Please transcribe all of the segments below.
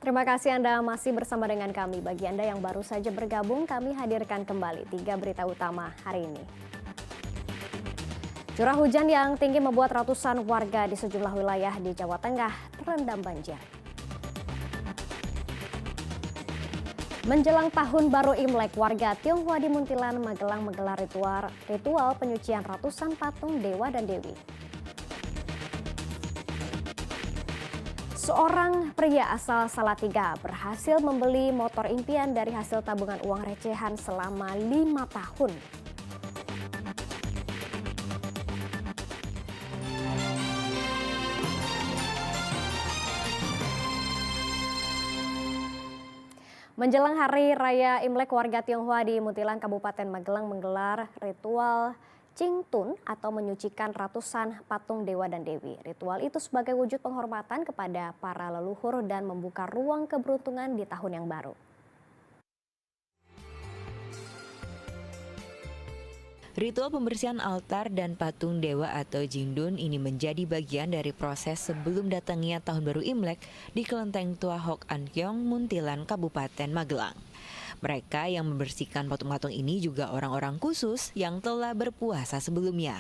Terima kasih Anda masih bersama dengan kami. Bagi Anda yang baru saja bergabung, kami hadirkan kembali 3 berita utama hari ini. Curah hujan yang tinggi membuat ratusan warga di sejumlah wilayah di Jawa Tengah terendam banjir. Menjelang tahun baru Imlek, warga Tionghoa di Muntilan, Magelang menggelar ritual penyucian ratusan patung dewa dan dewi. Seorang pria asal Salatiga berhasil membeli motor impian dari hasil tabungan uang recehan selama 5 tahun. Menjelang Hari Raya Imlek, warga Tionghoa di Muntilan, Kabupaten Magelang menggelar ritual Cingtun atau menyucikan ratusan patung dewa dan dewi. Ritual itu sebagai wujud penghormatan kepada para leluhur dan membuka ruang keberuntungan di tahun yang baru. Ritual pembersihan altar dan patung dewa atau Jingdun ini menjadi bagian dari proses sebelum datangnya Tahun Baru Imlek di Kelenteng Tua Hok An Kiong, Muntilan, Kabupaten Magelang. Mereka yang membersihkan patung-patung ini juga orang-orang khusus yang telah berpuasa sebelumnya.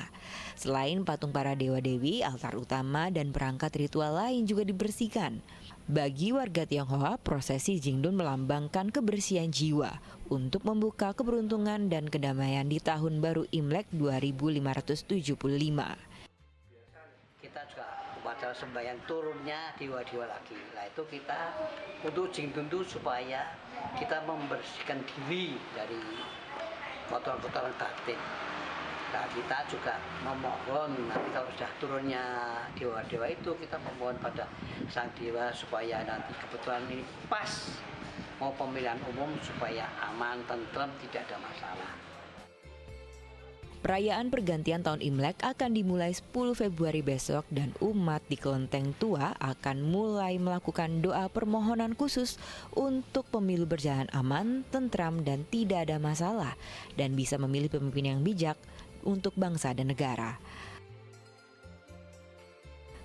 Selain patung para dewa-dewi, altar utama dan perangkat ritual lain juga dibersihkan. Bagi warga Tionghoa, prosesi Jingdun melambangkan kebersihan jiwa untuk membuka keberuntungan dan kedamaian di Tahun Baru Imlek 2575. Kita juga upacara sembahyang turunnya dewa-dewa lagi. Nah itu kita untuk Jingdun itu supaya kita membersihkan diri dari kotoran-kotoran batin. Nah kita juga memohon nanti kalau sudah turunnya dewa-dewa itu kita memohon pada sang dewa supaya nanti kebetulan ini pas mau pemilihan umum supaya aman, tentrem, tidak ada masalah. Perayaan pergantian tahun Imlek akan dimulai 10 Februari besok dan umat di Kelenteng Tua akan mulai melakukan doa permohonan khusus untuk pemilu berjalan aman, tentram dan tidak ada masalah dan bisa memilih pemimpin yang bijak untuk bangsa dan negara.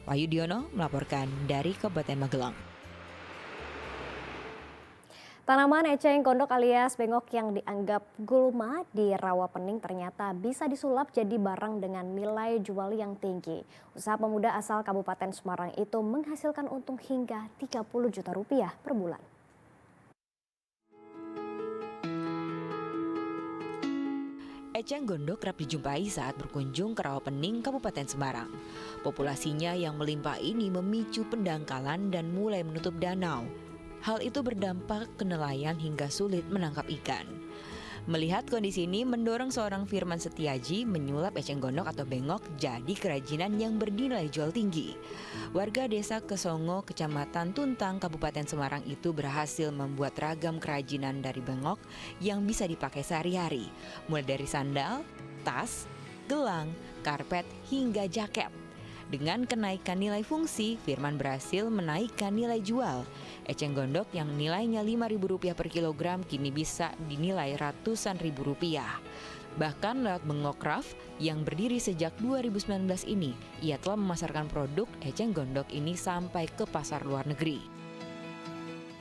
Wahyu Diono melaporkan dari Kabupaten Magelang. Tanaman eceng gondok alias bengok yang dianggap gulma di Rawapening ternyata bisa disulap jadi barang dengan nilai jual yang tinggi. Usaha pemuda asal Kabupaten Semarang itu menghasilkan untung hingga 30 juta rupiah per bulan. Eceng gondok kerap dijumpai saat berkunjung ke Rawapening, Kabupaten Semarang. Populasinya yang melimpah ini memicu pendangkalan dan mulai menutup danau. Hal itu berdampak ke nelayan hingga sulit menangkap ikan. Melihat kondisi ini mendorong seorang Firman Setiaji menyulap eceng gondok atau bengok jadi kerajinan yang bernilai jual tinggi. Warga desa Kesongo, Kecamatan Tuntang, Kabupaten Semarang itu berhasil membuat ragam kerajinan dari bengok yang bisa dipakai sehari-hari. Mulai dari sandal, tas, gelang, karpet, hingga jaket. Dengan kenaikan nilai fungsi, Firman berhasil menaikkan nilai jual. Eceng gondok yang nilainya Rp5.000 per kilogram kini bisa dinilai ratusan ribu rupiah. Bahkan lewat Bengok Craft yang berdiri sejak 2019 ini, ia telah memasarkan produk eceng gondok ini sampai ke pasar luar negeri.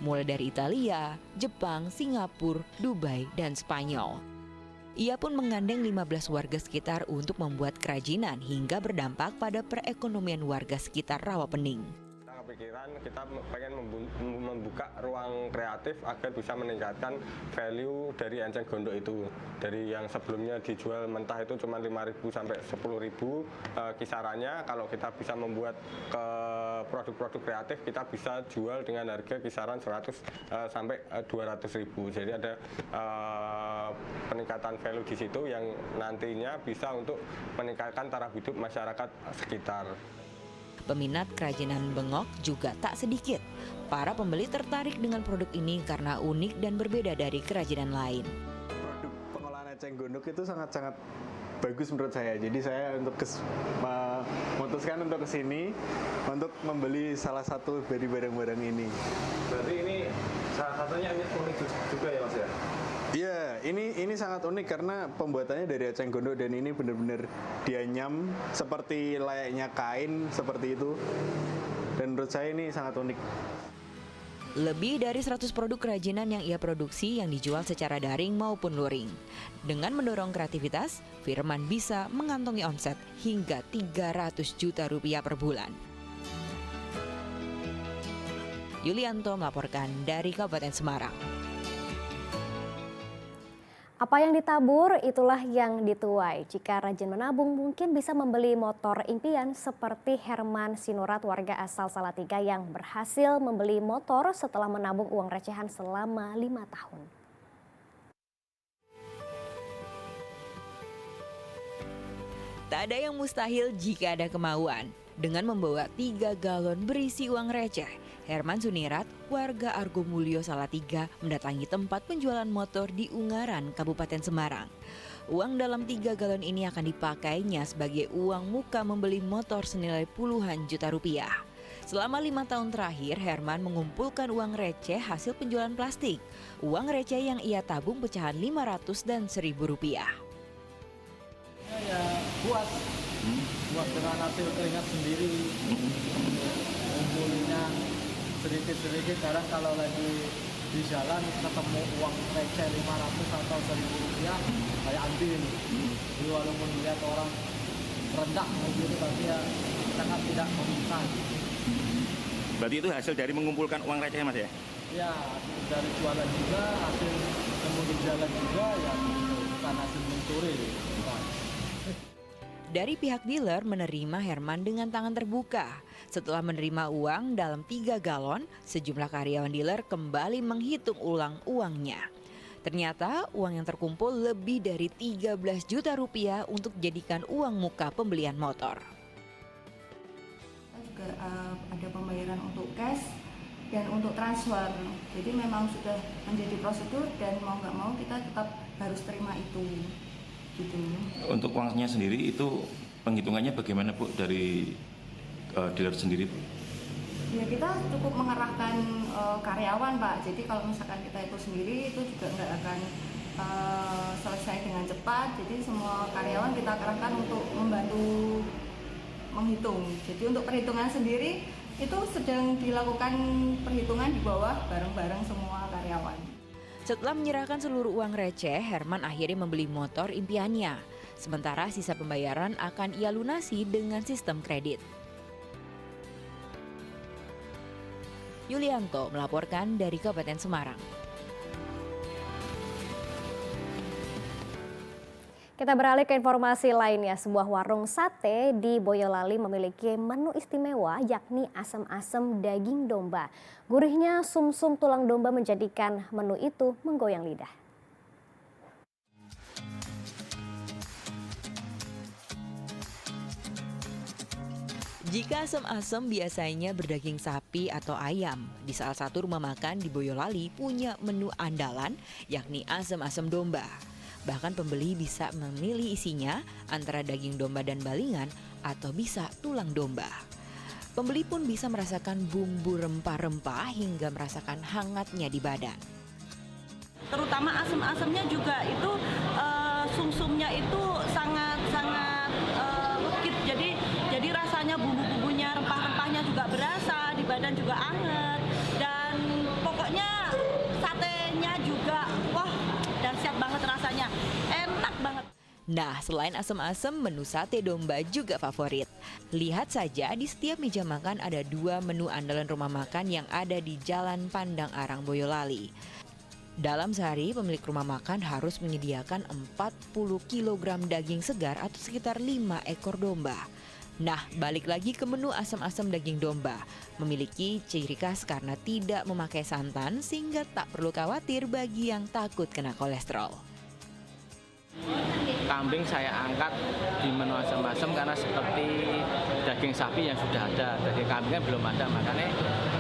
Mulai dari Italia, Jepang, Singapura, Dubai, dan Spanyol. Ia pun menggandeng 15 warga sekitar untuk membuat kerajinan hingga berdampak pada perekonomian warga sekitar Rawapening. Pikiran kita pengen membuka ruang kreatif agar bisa meningkatkan value dari eceng gondok itu. Dari yang sebelumnya dijual mentah itu cuma 5.000 sampai 10.000 kisarannya, kalau kita bisa membuat ke produk-produk kreatif kita bisa jual dengan harga kisaran 100 sampai 200.000. Jadi ada peningkatan value di situ yang nantinya bisa untuk meningkatkan taraf hidup masyarakat sekitar. Peminat kerajinan bengok juga tak sedikit. Para pembeli tertarik dengan produk ini karena unik dan berbeda dari kerajinan lain. Produk pengolahan eceng gondok itu sangat-sangat bagus menurut saya. Jadi saya memutuskan untuk kesini untuk membeli salah satu dari barang-barang ini. Berarti ini salah satunya unik juga ya Mas ya? Iya, ini sangat unik karena pembuatannya dari eceng gondok dan ini benar-benar dianyam seperti layaknya kain seperti itu. Dan menurut saya ini sangat unik. Lebih dari 100 produk kerajinan yang ia produksi yang dijual secara daring maupun luring. Dengan mendorong kreativitas, Firman bisa mengantongi omset hingga 300 juta rupiah per bulan. Yulianto melaporkan dari Kabupaten Semarang. Apa yang ditabur, itulah yang dituai. Jika rajin menabung, mungkin bisa membeli motor impian seperti Herman Sinurat, warga asal Salatiga yang berhasil membeli motor setelah menabung uang recehan selama 5 tahun. Tak ada yang mustahil jika ada kemauan. Dengan membawa 3 galon berisi uang receh, Herman Sunirat, warga Argomulyo Salatiga, mendatangi tempat penjualan motor di Ungaran, Kabupaten Semarang. Uang dalam 3 galon ini akan dipakainya sebagai uang muka membeli motor senilai puluhan juta rupiah. Selama 5 tahun terakhir, Herman mengumpulkan uang receh hasil penjualan plastik. Uang receh yang ia tabung pecahan 500 dan 1.000 rupiah. Ya buat dengan hasil keringat sendiri, ngumpulinnya sedikit-sedikit. Kadang kalau lagi di jalan ketemu uang receh 500 atau 1.000 rupiah, saya ambil. Jadi walaupun lihat orang rendah begitu, tapi ya sangat tidak meminta. Berarti itu hasil dari mengumpulkan uang receh, Mas ya? Ya, hasil dari jualan juga, hasil temu di jalan juga, ya bukan hasil mencuri. Bukan. Dari pihak dealer menerima Herman dengan tangan terbuka. Setelah menerima uang dalam 3 galon, sejumlah karyawan dealer kembali menghitung ulang uangnya. Ternyata uang yang terkumpul lebih dari 13 juta rupiah untuk dijadikan uang muka pembelian motor. Kita juga ada pembayaran untuk cash dan untuk transfer. Jadi memang sudah menjadi prosedur dan mau nggak mau kita tetap harus terima itu. Gitu. Untuk uangnya sendiri itu penghitungannya bagaimana, Bu, dari dealer sendiri, Bu? Ya kita cukup mengerahkan karyawan, Pak. Jadi kalau misalkan kita itu sendiri itu juga nggak akan selesai dengan cepat. Jadi semua karyawan kita kerahkan untuk membantu menghitung. Jadi untuk perhitungan sendiri itu sedang dilakukan perhitungan di bawah bareng-bareng semua karyawan. Setelah menyerahkan seluruh uang receh, Herman akhirnya membeli motor impiannya. Sementara sisa pembayaran akan ia lunasi dengan sistem kredit. Yulianto melaporkan dari Kabupaten Semarang. Kita beralih ke informasi lainnya. Sebuah warung sate di Boyolali memiliki menu istimewa, yakni asem-asem daging domba. Gurihnya sum-sum tulang domba menjadikan menu itu menggoyang lidah. Jika asem-asem biasanya berdaging sapi atau ayam, di salah satu rumah makan di Boyolali punya menu andalan, yakni asem-asem domba. Bahkan pembeli bisa memilih isinya antara daging domba dan balingan atau bisa tulang domba. Pembeli pun bisa merasakan bumbu rempah-rempah hingga merasakan hangatnya di badan. Terutama asam-asamnya juga itu sumsumnya itu sangat legit. Jadi rasanya bumbu-bumbunya, rempah-rempahnya juga berasa, di badan juga anget. Dan pokoknya satenya juga wah dahsyat banget rasanya. Enak banget. Nah, selain asem-asem, menu sate domba juga favorit. Lihat saja, di setiap meja makan ada 2 menu andalan rumah makan yang ada di Jalan Pandang Arang, Boyolali. Dalam sehari, pemilik rumah makan harus menyediakan 40 kg daging segar atau sekitar 5 ekor domba. Nah, balik lagi ke menu asam-asam daging domba. Memiliki ciri khas karena tidak memakai santan sehingga tak perlu khawatir bagi yang takut kena kolesterol. Kambing saya angkat di menu asam-asam karena seperti daging sapi yang sudah ada. Daging kambing kan belum ada, makanya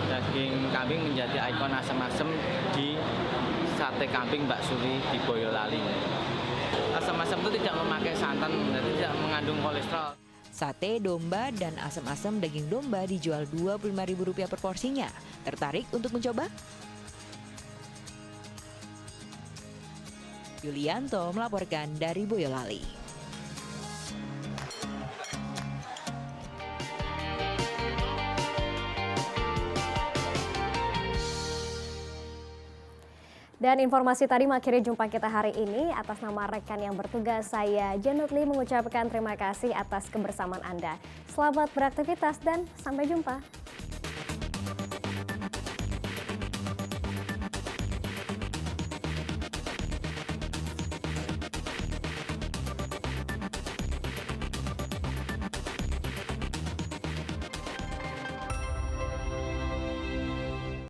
daging kambing menjadi ikon asam-asam di sate kambing Mbak Suri di Boyolali. Asam-asam itu tidak memakai santan, jadi tidak mengandung kolesterol. Sate domba dan asam-asam daging domba dijual Rp25.000 per porsinya. Tertarik untuk mencoba? Yulianto melaporkan dari Boyolali. Dan informasi tadi mengakhiri jumpa kita hari ini. Atas nama rekan yang bertugas, saya Janet Lee mengucapkan terima kasih atas kebersamaan Anda. Selamat beraktivitas dan sampai jumpa.